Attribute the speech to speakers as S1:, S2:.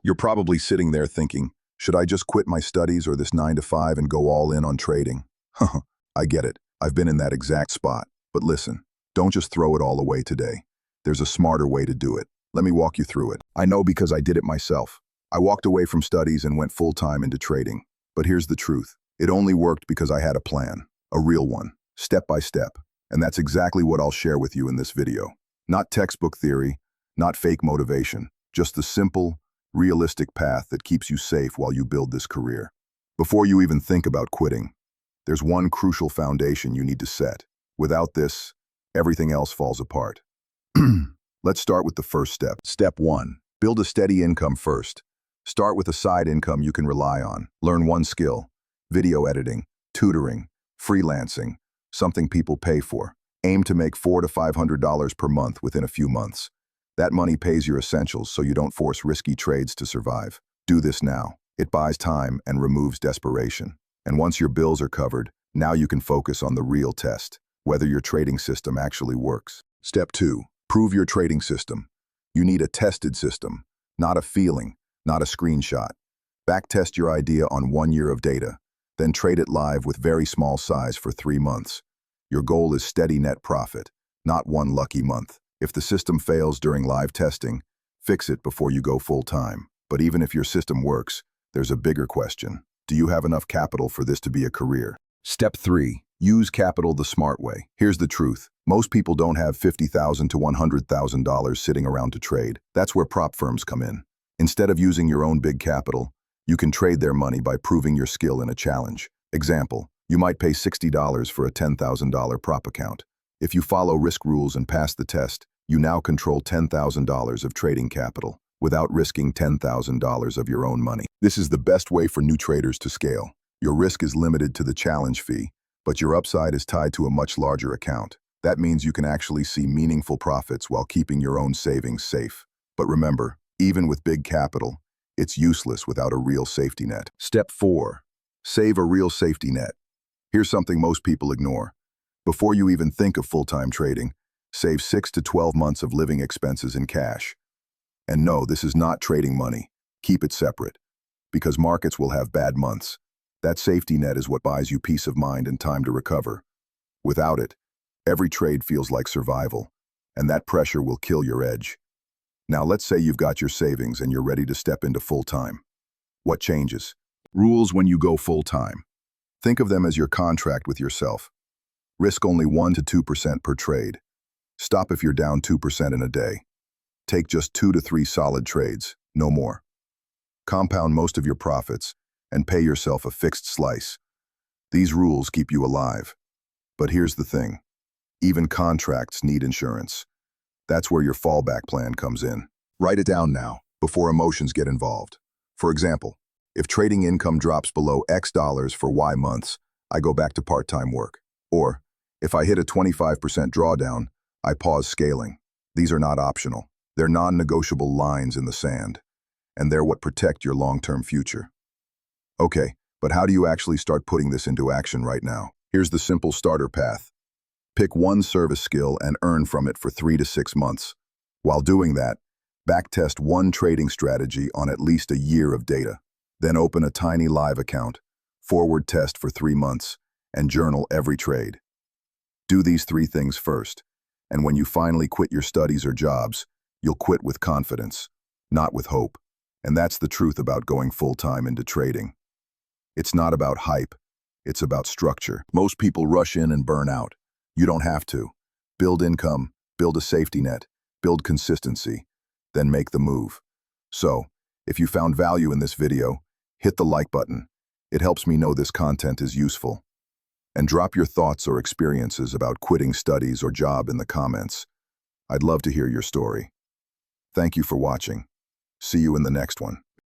S1: You're probably sitting there thinking, should I just quit my studies or this 9 to 5 and go all in on trading? I get it. I've been in that exact spot. But listen, don't just throw it all away today. There's a smarter way to do it. Let me walk you through it. I know because I did it myself. I walked away from studies and went full-time into trading. But here's the truth. It only worked because I had a plan, a real one, step by step. And that's exactly what I'll share with you in this video. Not textbook theory, not fake motivation, just the simple, realistic path that keeps you safe while you build this career. Before you even think about quitting, there's one crucial foundation you need to set. Without this, everything else falls apart. Let's start with the first step. Step 1. Build a steady income first. Start with a side income you can rely on. Learn one skill: video editing, tutoring, freelancing, something people pay for. Aim to make $400 to $500 per month within a few months. That money pays your essentials so you don't force risky trades to survive. Do this now. It buys time and removes desperation. And once your bills are covered, now you can focus on the real test, whether your trading system actually works. Step 2. Prove your trading system. You need a tested system, not a feeling, not a screenshot. Backtest your idea on 1 year of data, then trade it live with very small size for 3 months. Your goal is steady net profit, not one lucky month. If the system fails during live testing, fix it before you go full-time. But even if your system works, there's a bigger question. Do you have enough capital for this to be a career? Step 3. Use capital the smart way. Here's the truth. Most people don't have $50,000 to $100,000 sitting around to trade. That's where prop firms come in. Instead of using your own big capital, you can trade their money by proving your skill in a challenge. Example, you might pay $60 for a $10,000 prop account. If you follow risk rules and pass the test, you now control $10,000 of trading capital without risking $10,000 of your own money. This is the best way for new traders to scale. Your risk is limited to the challenge fee, but your upside is tied to a much larger account. That means you can actually see meaningful profits while keeping your own savings safe. But remember, even with big capital, it's useless without a real safety net. Step 4. Save a real safety net. Here's something most people ignore. Before you even think of full-time trading, save 6 to 12 months of living expenses in cash. And no, this is not trading money. Keep it separate. Because markets will have bad months. That safety net is what buys you peace of mind and time to recover. Without it, every trade feels like survival, and that pressure will kill your edge. Now let's say you've got your savings and you're ready to step into full-time. What changes? Rules when you go full-time. Think of them as your contract with yourself. Risk only 1 to 2% per trade. Stop if you're down 2% in a day. Take just 2 to 3 solid trades, no more. Compound most of your profits and pay yourself a fixed slice. These rules keep you alive. But here's the thing. Even contracts need insurance. That's where your fallback plan comes in. Write it down now, before emotions get involved. For example, if trading income drops below X dollars for Y months, I go back to part-time work. Or, if I hit a 25% drawdown, I pause scaling. These are not optional. They're non-negotiable lines in the sand, and they're what protect your long-term future. Okay, but how do you actually start putting this into action right now? Here's the simple starter path. Pick one service skill and earn from it for 3 to 6 months. While doing that, backtest one trading strategy on at least a year of data. Then open a tiny live account, forward test for 3 months, and journal every trade. Do these 3 things first, and when you finally quit your studies or jobs, you'll quit with confidence, not with hope. And that's the truth about going full-time into trading. It's not about hype, it's about structure. Most people rush in and burn out. You don't have to. Build income, build a safety net, build consistency, then make the move. So, if you found value in this video, hit the like button. It helps me know this content is useful. And drop your thoughts or experiences about quitting studies or job in the comments. I'd love to hear your story. Thank you for watching. See you in the next one.